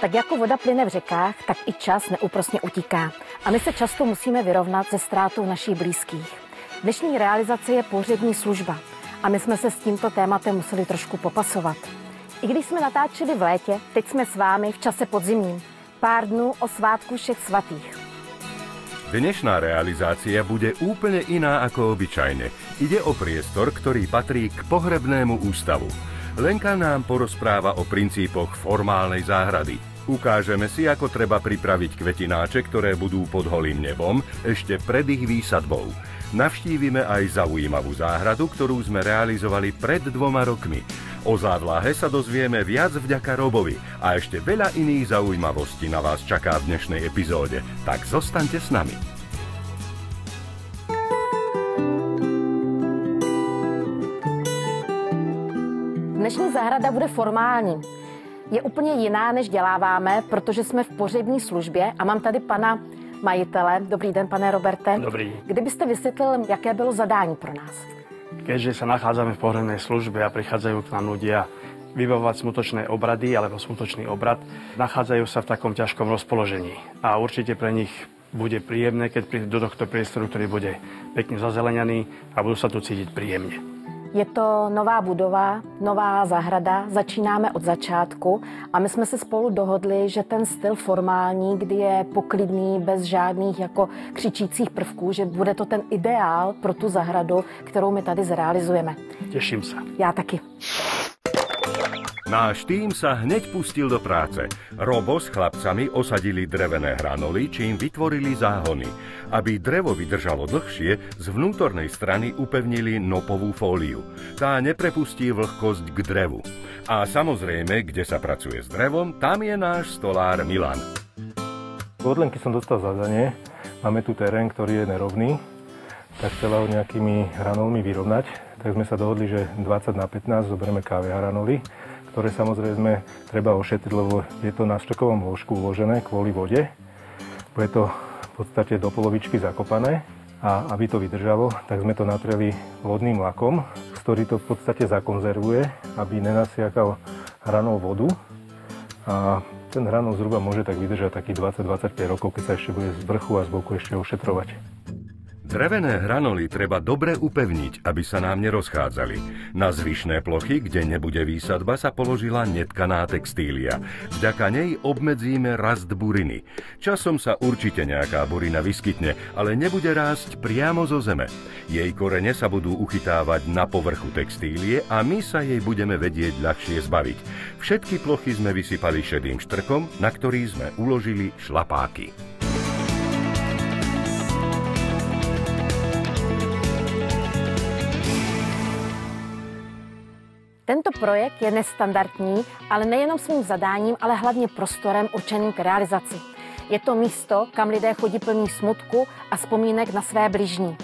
Tak jako voda plyne v řekách, tak i čas neúprosně utíká. A my se často musíme vyrovnat se ztrátou našich blízkých. Dnešní realizace je pohřební služba a my jsme se s tímto tématem museli trošku popasovat. I když jsme natáčeli v létě, teď jsme s vámi v čase podzimním. Pár dnů o svátku všech svatých. Dnešná realizácia bude úplne iná ako obyčajne. Ide o priestor, ktorý patrí k pohrebnému ústavu. Lenka nám porozpráva o princípoch formálnej záhrady. Ukážeme si, ako treba pripraviť kvetináče, ktoré budú pod holým nebom, ešte pred ich výsadbou. Navštívime aj zaujímavú záhradu, ktorú sme realizovali pred 2 rokmi. O závlahe sa dozvieme viac vďaka Robovi a ešte veľa iných zaujímavostí na vás čaká v dnešnej epizóde. Tak zostaňte s nami. Dnešní zahrada bude formální. Je úplně jiná, než děláváme, protože jsme v pohřební službě a mám tady pana majitele. Dobrý den, pane Roberte. Dobrý. Kdybyste vysvětlil, jaké bylo zadání pro nás? Keďže sa nachádzame v pohrebnej službe a prichádzajú k nám ľudia vybavovať smutočné obrady alebo smutočný obrad, nachádzajú sa v takom ťažkom rozpoložení. A určite pre nich bude príjemné, keď prídu do tohto priestoru, ktorý bude pekne zazeleňaný a budú sa tu cítiť príjemne. Je to nová budova, nová zahrada, začínáme od začátku a my jsme se spolu dohodli, že ten styl formální, kdy je poklidný, bez žádných jako křičících prvků, že bude to ten ideál pro tu zahradu, kterou my tady zrealizujeme. Teším sa. Já taky. Náš tým sa hneď pustil do práce. Robo s chlapcami osadili drevené hranoly, čím vytvorili záhony. Aby drevo vydržalo dlhšie, z vnútornej strany upevnili nopovú fóliu. Tá neprepustí vlhkosť k drevu. A samozrejme, kde sa pracuje s drevom, tam je náš stolár Milan. Od Lenky som dostal zadanie. Máme tu terén, ktorý je nerovný, tak chcela ho nejakými hranolmi vyrovnať. Tak sme sa dohodli, že 20x15 zoberieme káve hranoly, ktoré samozrejme treba ošetriť, lebo je to na štrkovom lôžku uložené kvôli vode. Bude to v podstate do polovičky zakopané a aby to vydržalo, tak sme to natreli vodným lakom, ktorý to v podstate zakonzervuje, aby nenasiakal hranol vodu. A ten hranol zhruba môže tak vydržať takých 20-25 rokov, keď sa ešte bude z vrchu a z boku ešte ošetrovať. Drevené hranoly treba dobre upevniť, aby sa nám nerozchádzali. Na zvyšné plochy, kde nebude výsadba, sa položila netkaná textília. Vďaka nej obmedzíme rast buriny. Časom sa určite nejaká burina vyskytne, ale nebude rásť priamo zo zeme. Jej korene sa budú uchytávať na povrchu textílie a my sa jej budeme vedieť ľahšie zbaviť. Všetky plochy sme vysypali šedým štrkom, na ktorý sme uložili šlapáky. Tento projekt je nestandardní, ale nejenom svým zadáním, ale hlavně prostorem určeným k realizaci. Je to místo, kam lidé chodí plní smutku a vzpomínek na své bližní.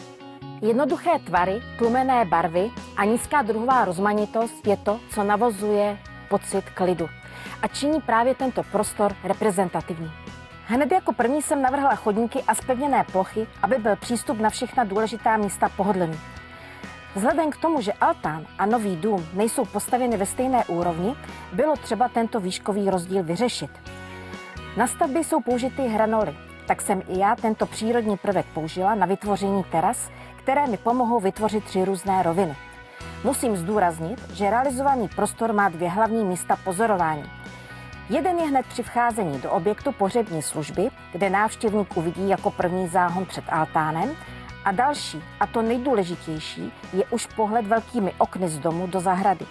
Jednoduché tvary, tlumené barvy a nízká druhová rozmanitost je to, co navozuje pocit klidu a činí právě tento prostor reprezentativní. Hned jako první jsem navrhla chodníky a zpevněné plochy, aby byl přístup na všechna důležitá místa pohodlný. Vzhledem k tomu, že altán a nový dům nejsou postaveny ve stejné úrovni, bylo třeba tento výškový rozdíl vyřešit. Na stavbě jsou použity hranoly, tak jsem i já tento přírodní prvek použila na vytvoření teras, které mi pomohou vytvořit 3 různé roviny. Musím zdůraznit, že realizovaný prostor má 2 hlavní místa pozorování. Jeden je hned při vcházení do objektu pohřební služby, kde návštěvník uvidí jako první záhon před altánem, a další, a to nejdůležitější, je už pohled velkými okny z domu do zahrady.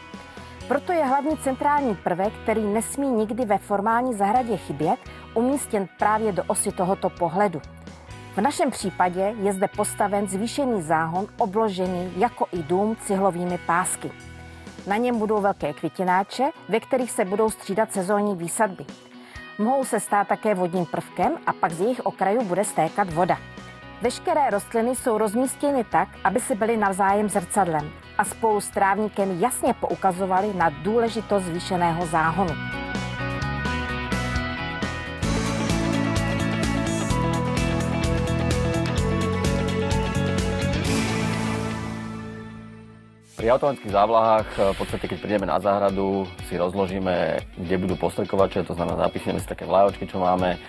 Proto je hlavní centrální prvek, který nesmí nikdy ve formální zahradě chybět, umístěn právě do osy tohoto pohledu. V našem případě je zde postaven zvýšený záhon obložený jako i dům cihlovými pásky. Na něm budou velké květináče, ve kterých se budou střídat sezónní výsadby. Mohou se stát také vodním prvkem a pak z jejich okrajů bude stékat voda. Veškeré rostliny jsou rozmístěny tak, aby si byly navzájem zrcadlem a spolu s trávníkem jasně poukazovaly na důležitost zvýšeného záhonu. Pri automatických závlahách v podstate, keď prídeme na záhradu, si rozložíme, kde budú postrekovače, to znamená, zapíšeme si také vlajočky, čo máme,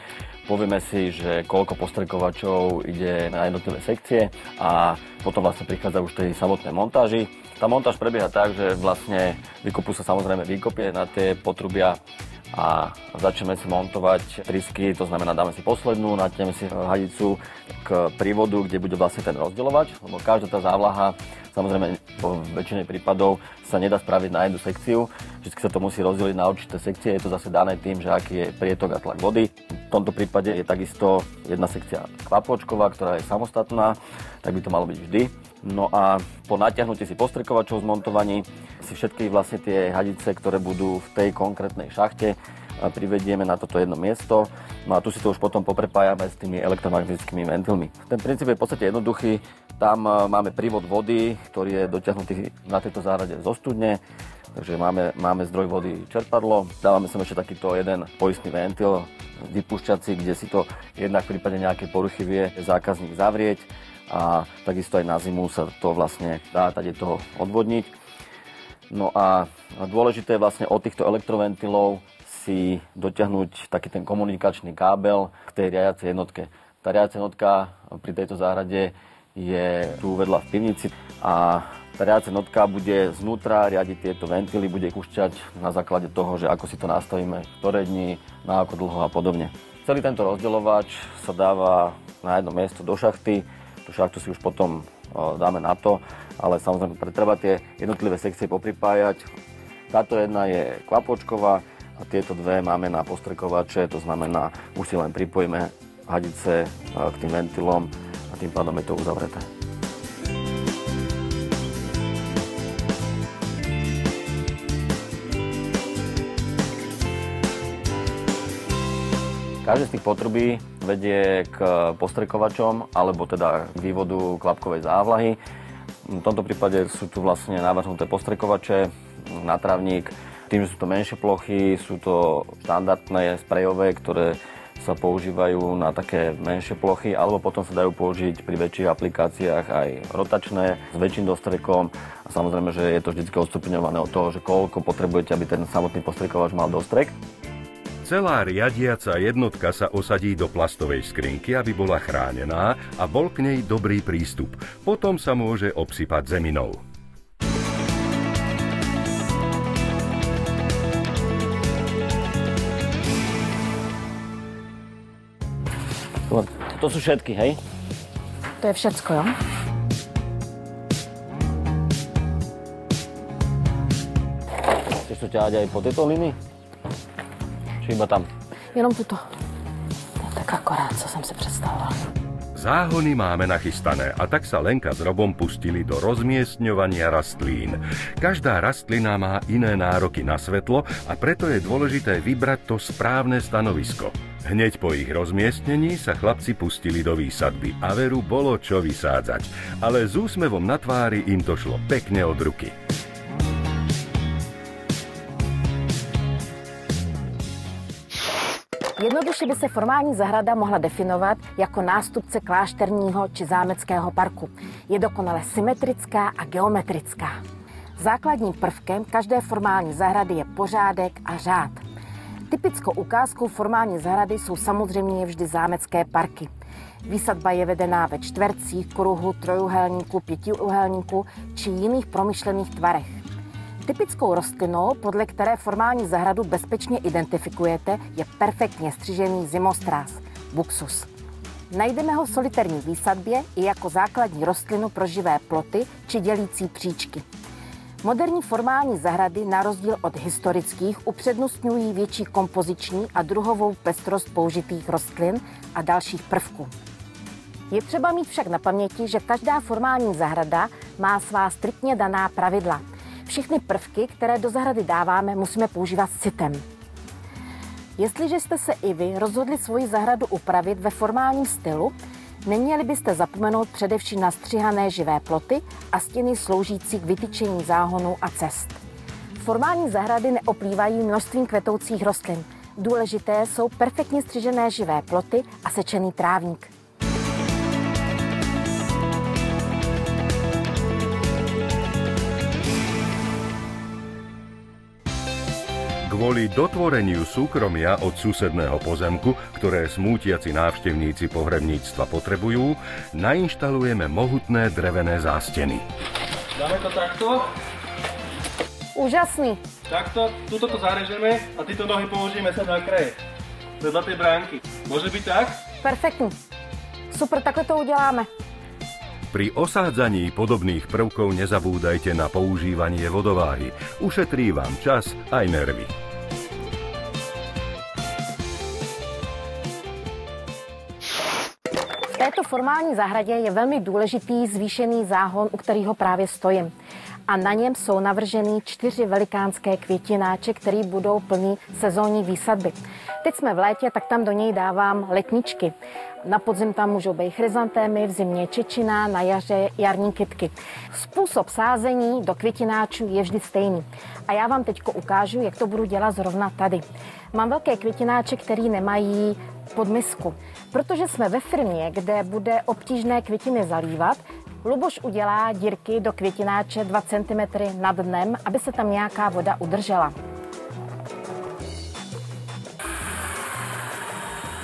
povieme si, že koľko postrekovačov ide na jednotlivé sekcie a potom vlastne prichádza už tej samotnej montáži. Tá montáž prebieha tak, že vlastne vykopú sa samozrejme výkopie na tie potrubia a začneme si montovať trysky, to znamená, dáme si poslednú, natiahneme si hadicu k prívodu, kde bude vlastne ten rozdeľovač, lebo každá tá závlaha, samozrejme vo väčšine prípadov sa nedá spraviť na jednu sekciu, vždy sa to musí rozdeliť na určité sekcie, je to zase dané tým, že aký je prietok a tlak vody. V tomto prípade je takisto jedna sekcia kvapôčková, ktorá je samostatná, tak by to malo byť vždy. No a po natiahnutí si postrekovačov zmontovaní si všetky vlastne tie hadice, ktoré budú v tej konkrétnej šachte, privedieme na toto jedno miesto. No a tu si to už potom poprepájame s tými elektromagnetickými ventilmi. Ten princíp je v podstate jednoduchý. Tam máme prívod vody, ktorý je dotiahnutý na tejto záhrade zo studne. Takže máme zdroj vody čerpadlo. Dávame sem ešte takýto jeden poistný ventil, vypúšťací, kde si to jednak v prípade nejakej poruchy vie zákazník zavrieť. A takisto aj na zimu sa to vlastne dá tady toho odvodniť. No a dôležité je vlastne od týchto elektroventilov si dotiahnuť taký ten komunikačný kábel k tej riadiacej jednotke. Tá riadiaca jednotka pri tejto záhrade je tu vedľa v pivnici a tá riadiaca jednotka bude znútra riadiť tieto ventily, bude kúšťať na základe toho, že ako si to nastavíme, ktoré dni, na ako dlho a podobne. Celý tento rozdeľovač sa dáva na jedno miesto do šachty. Tú šachtu si už potom dáme na to, ale samozrejme treba tie jednotlivé sekcie popripájať. Táto jedna je kvapôčková a tieto dve máme na postrekovače, to znamená, už si len pripojíme hadice k tým ventilom a tým pádom je to uzavreté. Každé z tých potrubí vedie k postrekovačom alebo teda k vývodu klapkovej závlahy. V tomto prípade sú tu vlastne navrhnuté postrekovače na trávnik. Tým, že sú to menšie plochy, sú to štandardné sprejové, ktoré sa používajú na také menšie plochy, alebo potom sa dajú použiť pri väčších aplikáciách aj rotačné s väčším dostrekom. A samozrejme, že je to vždy odstupňované od toho, že koľko potrebujete, aby ten samotný postrekovač mal dostrek. Celá riadiaca jednotka sa osadí do plastovej skrinky, aby bola chránená a bol k nej dobrý prístup. Potom sa môže obsypať zeminou. To sú všetky, hej? To je všecko, jo? Chceš to ťahať aj po tejto linii? Či iba tam? Jenom tuto. To je tak akorát, co jsem si představovala. Záhony máme nachystané a tak sa Lenka s Robom pustili do rozmiestňovania rastlín. Každá rastlina má iné nároky na svetlo a preto je dôležité vybrať to správne stanovisko. Hneď po ich rozmiestnení sa chlapci pustili do výsadby a veru bolo čo vysádzať, ale s úsmevom na tvári im to šlo pekne od ruky. Jednoduše by se formální zahrada mohla definovat jako nástupce klášterního či zámeckého parku. Je dokonale symetrická a geometrická. Základním prvkem každé formální zahrady je pořádek a řád. Typickou ukázkou formální zahrady jsou samozřejmě vždy zámecké parky. Výsadba je vedená ve čtvercích, kruhu, trojuhelníku, pětiúhelníku či jiných promyšlených tvarech. Typickou rostlinou, podle které formální zahradu bezpečně identifikujete, je perfektně střižený zimostráz, buxus. Najdeme ho v solitérní výsadbě i jako základní rostlinu pro živé ploty či dělící příčky. Moderní formální zahrady na rozdíl od historických upřednostňují větší kompoziční a druhovou pestrost použitých rostlin a dalších prvků. Je třeba mít však na paměti, že každá formální zahrada má svá striktně daná pravidla. Všechny prvky, které do zahrady dáváme, musíme používat s citem. Jestliže jste se i vy rozhodli svoji zahradu upravit ve formálním stylu, neměli byste zapomenout především na střihané živé ploty a stěny sloužící k vytyčení záhonů a cest. Formální zahrady neoplývají množstvím kvetoucích rostlin. Důležité jsou perfektně střižené živé ploty a sečený trávník. Kvôli dotvoreniu súkromia od susedného pozemku, ktoré smútiaci návštevníci pohrebníctva potrebujú, nainštalujeme mohutné drevené zásteny. Dáme to takto. Úžasný. Takto, tuto to zarežeme a tyto nohy položíme sa na kraje. Vedľa tej bránky. Môže byť tak? Perfektní. Super, takhle to uděláme. Pri osádzaní podobných prvkov nezabúdajte na používanie vodováhy. Ušetrí vám čas aj nervy. V této formální zahradě je velmi důležitý zvýšený záhon, u kterého právě stojím. A na něm jsou navrženy 4 velikánské květináče, které budou plný sezónní výsadby. Teď jsme v létě, tak tam do něj dávám letničky. Na podzim tam můžou být chryzantémy, v zimě čečina, na jaře jarní kytky. Způsob sázení do květináčů je vždy stejný. A já vám teď ukážu, jak to budu dělat zrovna tady. Mám velké květináče, které nemají podmisku. Protože jsme ve firmě, kde bude obtížné květiny zalívat, Luboš udělá dírky do květináče 2 cm nad dnem, aby se tam nějaká voda udržela.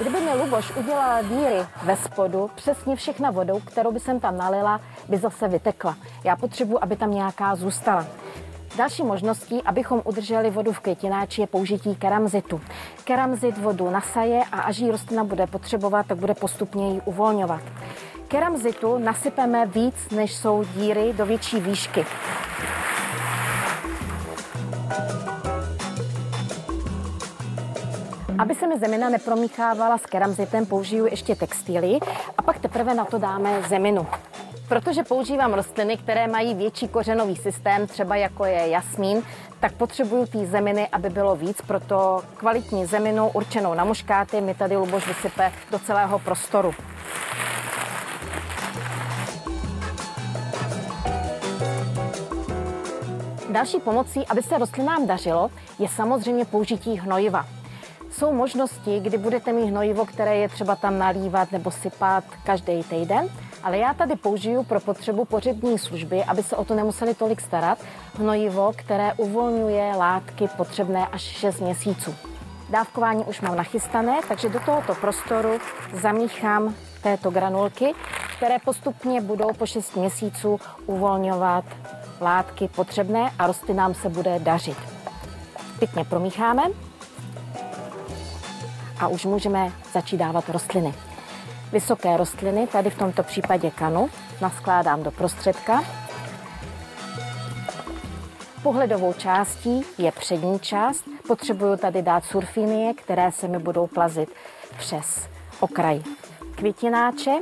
Kdyby mi Luboš udělal díry ve spodu, přesně všechna vodou, kterou by jsem tam nalila, by zase vytekla. Já potřebuji, aby tam nějaká zůstala. Další možností, abychom udrželi vodu v květináči, je použití keramzitu. Keramzit vodu nasaje a až ji rostlina bude potřebovat, tak bude postupně ji uvolňovat. Keramzitu nasypeme víc, než jsou díry, do větší výšky. Aby se mi zemina nepromíchávala s keramzitem, použiju ještě textily a pak teprve na to dáme zeminu. Protože používám rostliny, které mají větší kořenový systém, třeba jako je jasmín, tak potřebuju té zeminy, aby bylo víc, proto kvalitní zeminu určenou na muškáty mi tady Luboš vysype do celého prostoru. Další pomocí, aby se rostlinám dařilo, je samozřejmě použití hnojiva. Jsou možnosti, kdy budete mít hnojivo, které je třeba tam nalívat nebo sypat každý týden, ale já tady použiju pro potřebu pohřební služby, aby se o to nemuseli tolik starat, hnojivo, které uvolňuje látky potřebné až 6 měsíců. Dávkování už mám nachystané, takže do tohoto prostoru zamíchám této granulky, které postupně budou po 6 měsíců uvolňovat látky potřebné a rostlinám se bude dařit. Pěkně promícháme a už můžeme začít dávat rostliny. Vysoké rostliny, tady v tomto případě kanu, naskládám do prostředka. Pohledovou částí je přední část. Potřebuju tady dát surfinie, které se mi budou plazit přes okraj květináče.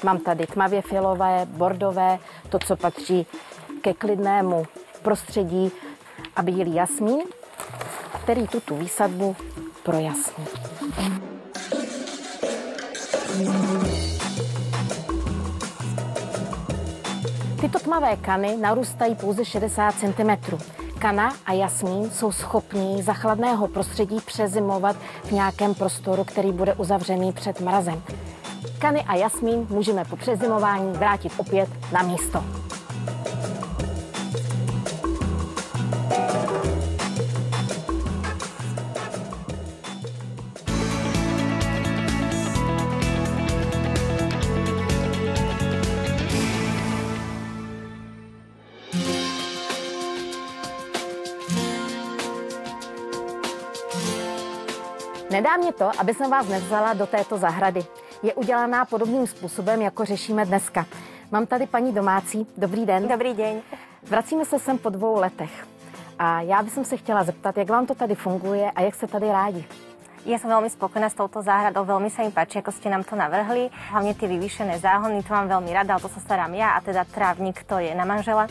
Mám tady tmavě fialové, bordové, to, co patří ke klidnému prostředí, a bílý jasmín, který tuto výsadbu projasní. Tyto tmavé kany narůstají pouze 60 cm. Kana a jasmín jsou schopní za chladného prostředí přezimovat v nějakém prostoru, který bude uzavřený před mrazem. Kany a jasmín můžeme po přezimování vrátit opět na místo. Nedá mě to, aby jsem vás nevzala do této zahrady. Je udělaná podobným způsobem, jako řešíme dneska. Mám tady paní domácí. Dobrý den. Dobrý den. Vracíme se sem po 2 letech. A já bych se chtěla zeptat, jak vám to tady funguje a jak se tady rádi. Ja som veľmi spokojná s touto záhradou, veľmi sa mi páči, ako ste nám to navrhli. Hlavne tie vyvýšené záhony, to mám veľmi rada, ale to sa starám ja a teda trávnik to je na manžela.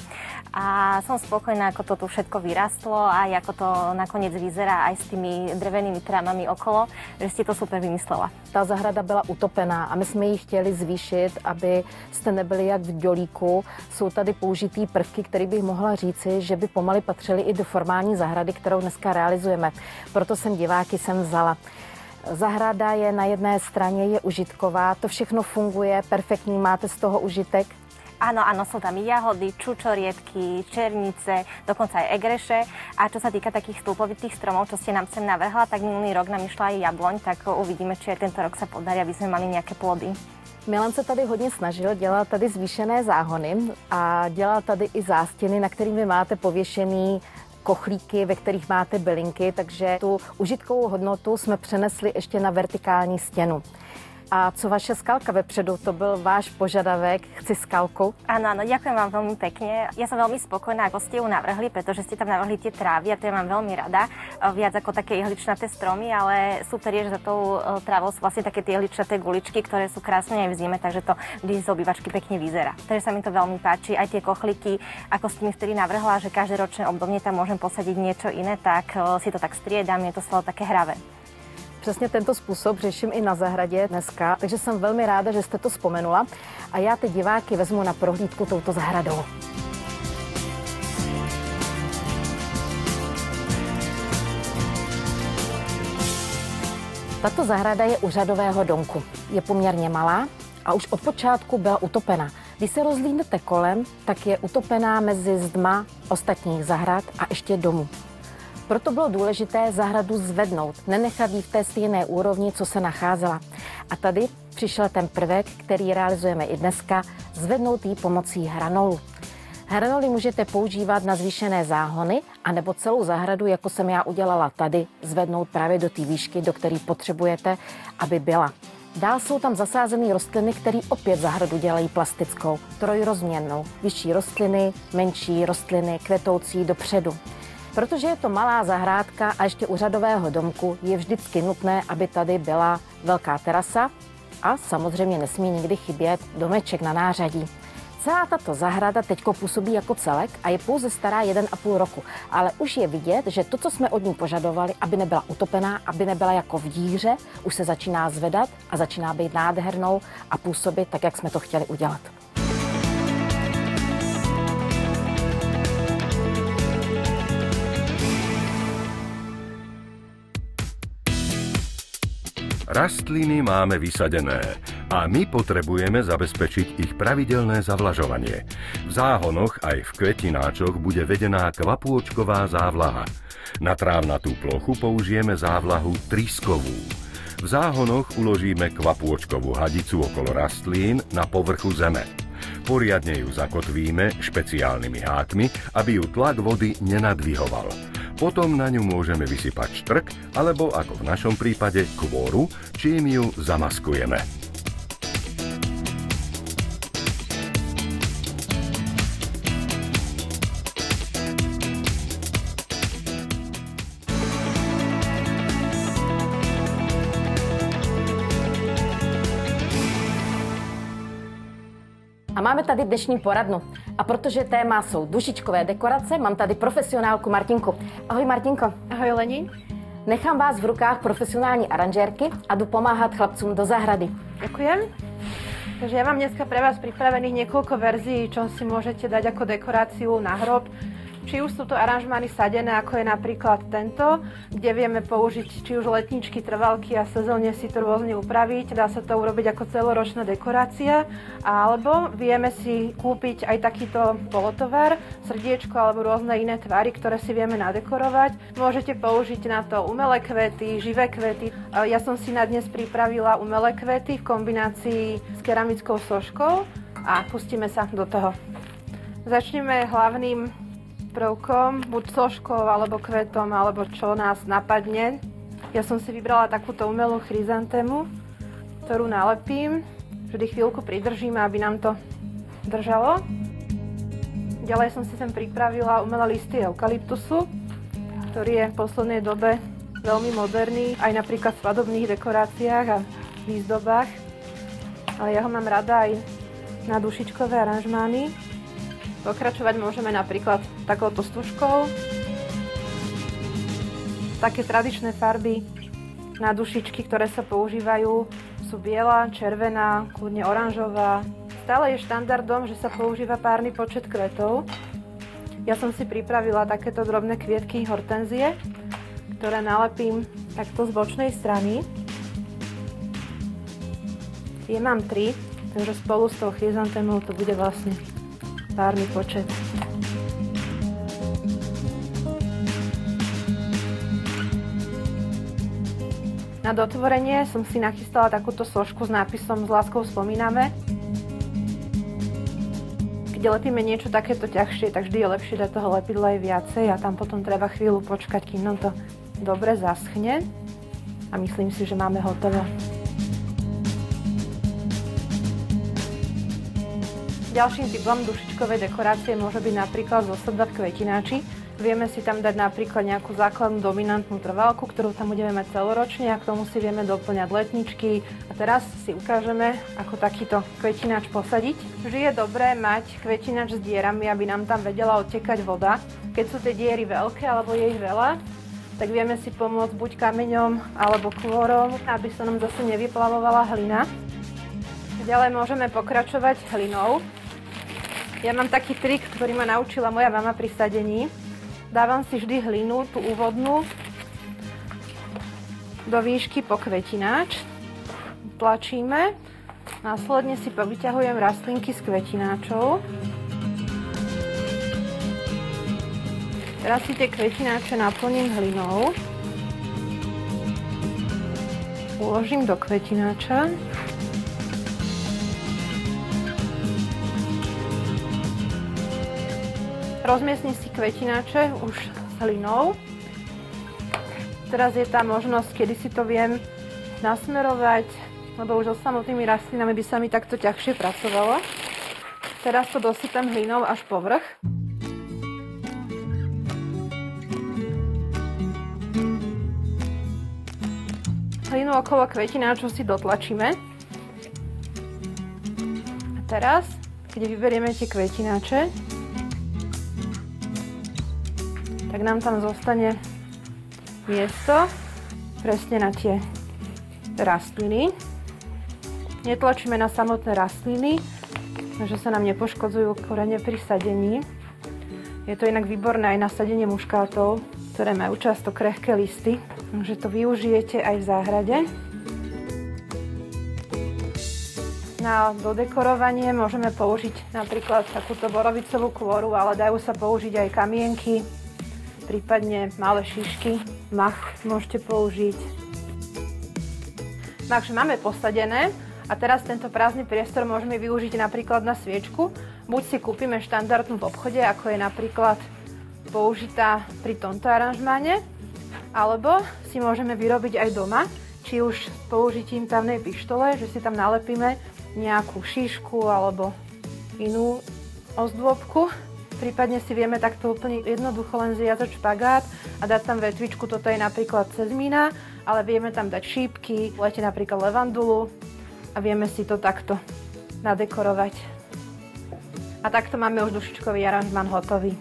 A som spokojná, ako to tu všetko vyrastlo a ako to nakoniec vyzerá aj s tými drevenými trámami okolo, že ste to super vymyslela. Ta zahrada byla utopená a my jsme ji chtěli zvýšit, aby jste nebyli jak v dělíku. Jsou tady použitý prvky, které bych mohla říci, že by pomaly patřily i do formální zahrady, kterou dneska realizujeme. Proto jsem diváky sem vzala. Zahrada je na jedné straně je užitková, to všechno funguje perfektní, máte z toho užitek. Áno, sú tam jahody, čučoriedky, černice, dokonca aj egreše. A čo sa týka takých stĺpovitých stromov, čo ste nám sem navrhla, tak minulý rok nám išla aj jabloň, tak uvidíme, či aj tento rok sa podarí, aby sme mali nejaké plody. Milan se tady hodně snažil, dělal tady zvýšené záhony a dělal tady i zástěny, na kterými máte pověšený kochlíky, ve kterých máte bylinky, takže tu užitkovou hodnotu jsme přenesli ještě na vertikální stěnu. A co vaše skalka vepředu, to byl váš požadavek, chci skalku? Áno, ďakujem vám veľmi pekne. Ja som veľmi spokojná, ako ste ju navrhli, pretože ste tam navrhli tie trávy a to ja mám veľmi rada. Viac ako také ihličnaté stromy, ale super je, že za tou trávou sú vlastne také tie ihličnaté guličky, ktoré sú krásne aj v zime, takže to vždy z obývačky pekne vyzerá. Takže sa mi to veľmi páči. Aj tie kochlíky, ako ste mi vtedy navrhla, že každé ročné obdobie tam môžem posadiť niečo iné, tak si to tak striedam, je to celé také hravé. Přesně tento způsob řeším i na zahradě dneska, takže jsem velmi ráda, že jste to vzpomenula a já ty diváky vezmu na prohlídku touto zahradou. Tato zahrada je u řadového domku. Je poměrně malá a už od počátku byla utopena. Když se rozhlídnete kolem, tak je utopená mezi zdma ostatních zahrad a ještě domů. Proto bylo důležité zahradu zvednout, nenechat ji v té stejné úrovni, co se nacházela. A tady přišel ten prvek, který realizujeme i dneska, zvednout ji pomocí hranolu. Hranoly můžete používat na zvýšené záhony, anebo celou zahradu, jako jsem já udělala tady, zvednout právě do té výšky, do které potřebujete, aby byla. Dál jsou tam zasázené rostliny, které opět zahradu dělají plastickou, trojrozměrnou. Vyšší rostliny, menší rostliny, kvetoucí dopředu. Protože je to malá zahrádka a ještě u řadového domku, je vždycky nutné, aby tady byla velká terasa a samozřejmě nesmí nikdy chybět domeček na nářadí. Celá tato zahrada teďko působí jako celek a je pouze stará 1,5 roku, ale už je vidět, že to, co jsme od ní požadovali, aby nebyla utopená, aby nebyla jako v díře, už se začíná zvedat a začíná být nádhernou a působit tak, jak jsme to chtěli udělat. Rastliny máme vysadené a my potrebujeme zabezpečiť ich pravidelné zavlažovanie. V záhonoch aj v kvetináčoch bude vedená kvapôčková závlaha. Na trávnatú plochu použijeme závlahu tryskovú. V záhonoch uložíme kvapôčkovú hadicu okolo rastlín na povrchu zeme. Poriadne ju zakotvíme špeciálnymi hákmi, aby ju tlak vody nenadvihoval. Potom na ňu môžeme vysypať štrk, alebo ako v našom prípade kôru, čím ju zamaskujeme. A máme tady dnešní poradnu. A protože téma jsou dušičkové dekorace, mám tady profesionálku Martinku. Ahoj Martinko. Ahoj Leni. Nechám vás v rukách profesionální aranžérky a jdu pomáhat chlapcům do zahrady. Ďakujem. Takže ja mám dneska pre vás pripravených niekoľko verzií, čo si môžete dať ako dekoráciu na hrob. Či už sú to aranžmány sadené, ako je napríklad tento, kde vieme použiť či už letničky, trvalky a sezónne si to rôzne upraviť. Dá sa to urobiť ako celoročná dekorácia. Alebo vieme si kúpiť aj takýto polotovar, srdiečko alebo rôzne iné tvary, ktoré si vieme nadekorovať. Môžete použiť na to umelé kvety, živé kvety. Ja som si na dnes pripravila umelé kvety v kombinácii s keramickou soškou a pustíme sa do toho. Začneme hlavným prvkom, buď soškou, alebo kvetom, alebo čo nás napadne. Ja som si vybrala takúto umelú chryzantému, ktorú nalepím. Vždy chvíľku pridržím, aby nám to držalo. Ďalej som si sem pripravila umelé listy eukalyptusu, ktorý je v poslednej dobe veľmi moderný, aj napríklad v svadobných dekoráciách a výzdobách. Ale ja ho mám rada aj na dušičkové aranžmány. Pokračovať môžeme napríklad takouto stužkou. Také tradičné farby na dušičky, ktoré sa používajú, sú biela, červená, kľudne oranžová. Stále je štandardom, že sa používa párny počet kvetov. Ja som si pripravila takéto drobné kvietky hortenzie, ktoré nalepím takto z bočnej strany. Mám 3. Takže spolu s tou chryzantémou to bude vlastne párny počet. Na dotvorenie som si nachystala takúto sošku s nápisom "S láskou spomíname". Keď lepíme niečo takéto ťažšie, tak vždy je lepšie dať toho lepidla aj viacej a tam potom treba chvíľu počkať, kým nám to dobre zaschne. A myslím si, že máme hotovo. Ďalším typom dušičkovej dekorácie môže byť napríklad zosadba v kvetináči. Vieme si tam dať napríklad nejakú základnú dominantnú trvalku, ktorú tam budeme mať celoročne a k tomu si vieme doplňať letničky. A teraz si ukážeme, ako takýto kvetináč posadiť. Vždy je dobré mať kvetináč s dierami, aby nám tam vedela odtekať voda. Keď sú tie diery veľké alebo je ich veľa, tak vieme si pomôcť buď kameňom alebo kôrom, aby sa nám zase nevyplavovala hlina. Ďalej môžeme pokračovať hlinou. Ja mám taký trik, ktorý ma naučila moja mama pri sadení. Dávam si vždy hlinu, tú úvodnú, do výšky po kvetináč. Tlačíme. Následne si povyťahujem rastlinky z kvetináčov. Teraz si tie kvetináče naplním hlinou. Uložím do kvetináča. Rozmiestnim si kvetináče už s hlinou. Teraz je tá možnosť, kedy si to viem nasmerovať, lebo už so samotnými rastlinami by sa mi takto ťažšie pracovalo. Teraz to dosypem hlinou až po vrch. Hlinu okolo kvetináčov si dotlačíme. A teraz, keď vyberieme tie kvetináče, tak nám tam zostane miesto presne na tie rastliny. Netlačíme na samotné rastliny, že sa nám nepoškodzujú korene pri sadení. Je to inak výborné aj na sadenie muškátov, ktoré majú často krehké listy, takže to využijete aj v záhrade. Na dodekorovanie môžeme použiť napríklad takúto borovicovú kôru, ale dajú sa použiť aj kamienky, prípadne malé šišky, mach môžete použiť. Takže máme posadené a teraz tento prázdny priestor môžeme využiť napríklad na sviečku. Buď si kúpime štandardnú v obchode, ako je napríklad použitá pri tomto aranžmáne, alebo si môžeme vyrobiť aj doma, či už s použitím tamnej pištole, že si tam nalepíme nejakú šišku alebo inú ozdôbku. Prípadne si vieme takto úplne jednoducho len zviazať špagát a dať tam vetvičku. Toto je napríklad cezmína, ale vieme tam dať šípky, lete napríklad levandulu a vieme si to takto nadekorovať. A takto máme už dušičkový aranžmán hotový.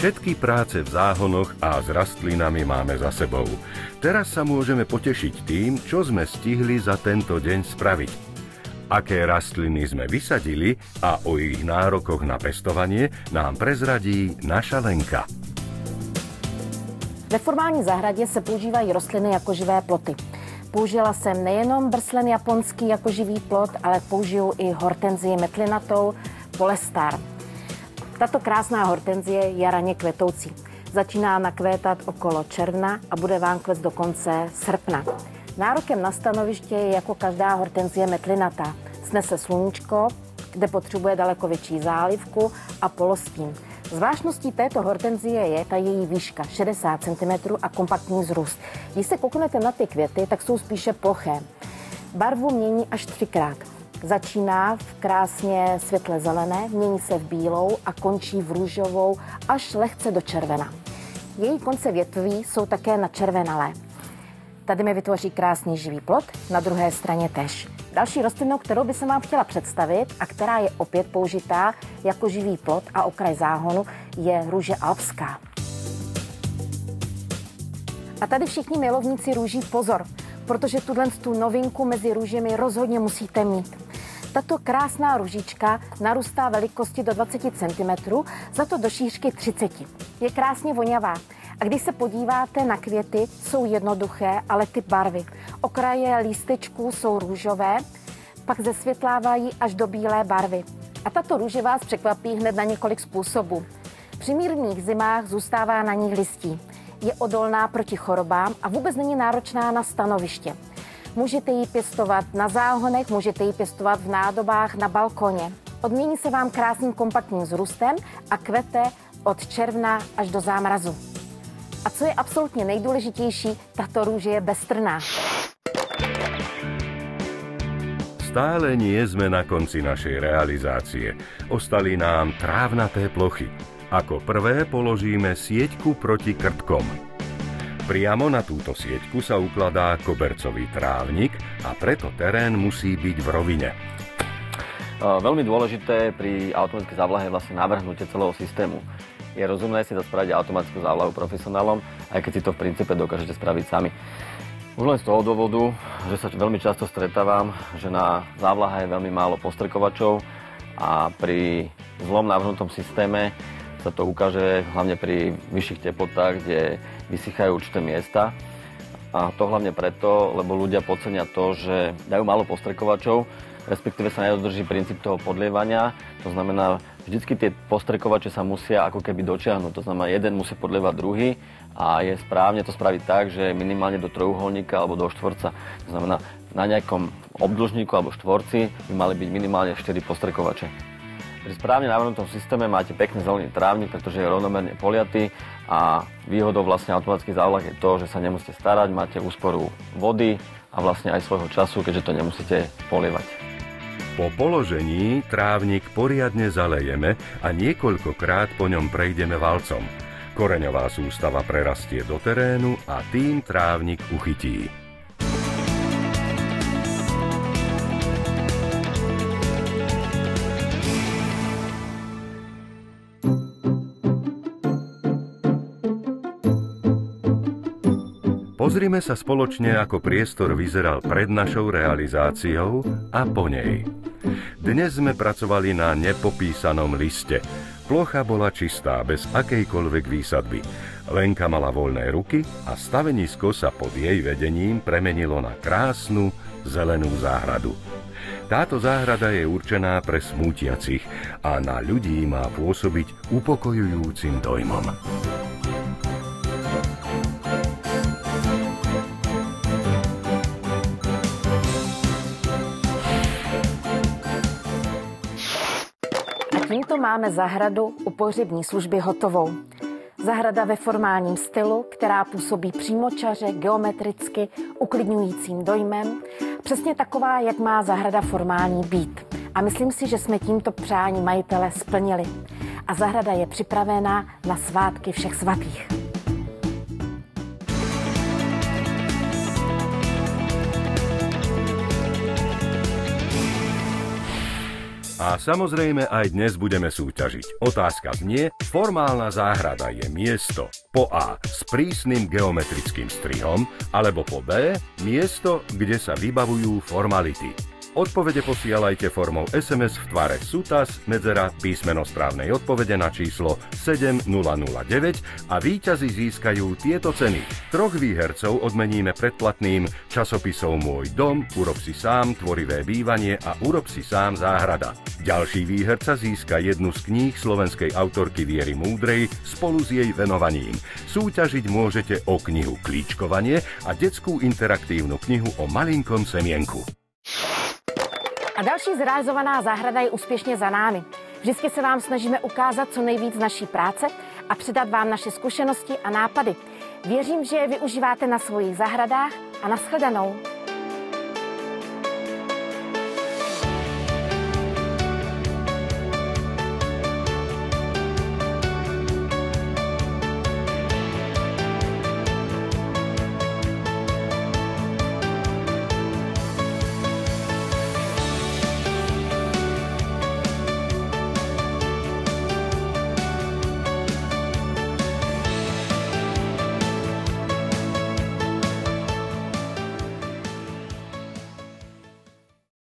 Všetky práce v záhonoch a s rastlinami máme za sebou. Teraz sa môžeme potešiť tým, čo sme stihli za tento deň spraviť. Aké rastliny sme vysadili a o ich nárokoch na pestovanie nám prezradí naša Lenka. Ve formální zahradě se používají rostliny jako živé ploty. Použila jsem nejenom brslen japonský jako živý plot, ale použiju i hortenzii metlinatou Polestar. Tato krásná hortenzie je raně kvetoucí. Začíná nakvétat okolo června a bude vám kvést do konce srpna. Nárokem na stanoviště je jako každá hortenzie metlinatá. Snese sluníčko, kde potřebuje daleko větší zálivku a polostín. Zvláštností této hortenzie je ta její výška 60 cm a kompaktní vzrůst. Když se kouknete na ty květy, tak jsou spíše ploché. Barvu mění až 3krát. Začíná v krásně světle zelené, mění se v bílou a končí v růžovou až lehce do červena. Její konce větví jsou také načervenalé. Tady mi vytvoří krásný živý plot, na druhé straně tež. Další rostlinou, kterou by se vám chtěla představit a která je opět použitá jako živý plot a okraj záhonu, je růže alpská. A tady všichni milovníci růží pozor. protože tuhle novinku mezi růžemi rozhodně musíte mít. Tato krásná růžička narůstá velikosti do 20 cm, za to do šířky 30. Je krásně vonavá. A když se podíváte na květy, jsou jednoduché, ale ty barvy. Okraje lístečků jsou růžové, pak zesvětlávají až do bílé barvy. A tato růže vás překvapí hned na několik způsobů. Při mírných zimách zůstává na nich listí. Je odolná proti chorobám a vůbec není náročná na stanoviště. Můžete ji pěstovat na záhonech, můžete ji pěstovat v nádobách na balkoně. Odmění se vám krásným kompaktním vzrůstem a kvete od června až do zámrazu. A co je absolutně nejdůležitější, tato růže je beztrnná. Stále nie sme na konci našej realizácie. Ostali nám trávnaté plochy. Ako prvé položíme sieťku proti krtkom. Priamo na túto sieťku sa ukladá kobercový trávnik a preto terén musí byť v rovine. Veľmi dôležité pri automatickej závlahe je vlastne navrhnutie celého systému. Je rozumné si to spraviť automatickú závlahu profesionálom, aj keď si to v princípe dokážete spraviť sami. Už len z toho dôvodu, že sa veľmi často stretávam, že na závlahe je veľmi málo postrkovačov a pri zlom navrhnutom systéme sa to ukáže hlavne pri vyšších teplotách, kde vysychajú určité miesta. A to hlavne preto, lebo ľudia podcenia to, že dajú málo postrkovačov, respektíve sa nedodrží princíp toho podlievania. To znamená, vždycky tie postrekovače sa musia ako keby dočiahnuť. To znamená, jeden musí podlievať druhý a je správne to spraviť tak, že minimálne do trojuholníka alebo do štvorca. To znamená, na nejakom obdĺžníku alebo štvorci by mali byť minimálne 4 postrekovače. Pri správne navrhnutom systéme máte pekný zelený trávnik, pretože je rovnomerne poliatý a výhodou vlastne automatických závlah je to, že sa nemusíte starať, máte úsporu vody a vlastne aj svojho času, keďže to nemusíte polievať. Po položení trávnik poriadne zalejeme a niekoľkokrát po ňom prejdeme valcom. Koreňová sústava prerastie do terénu a tým trávnik uchytí. Pozrime sa spoločne, ako priestor vyzeral pred našou realizáciou a po nej. Dnes sme pracovali na nepopísanom liste. Plocha bola čistá, bez akejkoľvek výsadby. Lenka mala voľné ruky a stavenisko sa pod jej vedením premenilo na krásnu zelenú záhradu. Táto záhrada je určená pre smútiacich a na ľudí má pôsobiť upokojujúcim dojmom. Tímto máme zahradu u pohřební služby hotovou. Zahrada ve formálním stylu, která působí přímočaře, geometricky, uklidňujícím dojmem. Přesně taková, jak má zahrada formální být. A myslím si, že jsme tímto přání majitele splnili. A zahrada je připravená na svátky všech svatých. A samozrejme aj dnes budeme súťažiť. Otázka znie, formálna záhrada je miesto po A s prísnym geometrickým strihom, alebo po B miesto, kde sa vybavujú formality. Odpovede posielajte formou SMS v tvare SUTAS, medzera, písmeno správnej odpovede na číslo 7009 a víťazi získajú tieto ceny. 3 výhercov odmeníme predplatným časopisov Môj dom, Urob si sám, Tvorivé bývanie a Urob si sám záhrada. Ďalší výherca získa jednu z kníh slovenskej autorky Viery Múdrej spolu s jej venovaním. Súťažiť môžete o knihu Klíčkovanie a detskú interaktívnu knihu o malinkom semienku. A další zrealizovaná zahrada je úspěšně za námi. Vždycky se vám snažíme ukázat co nejvíc naší práce a předat vám naše zkušenosti a nápady. Věřím, že je využíváte na svých zahradách a nashledanou.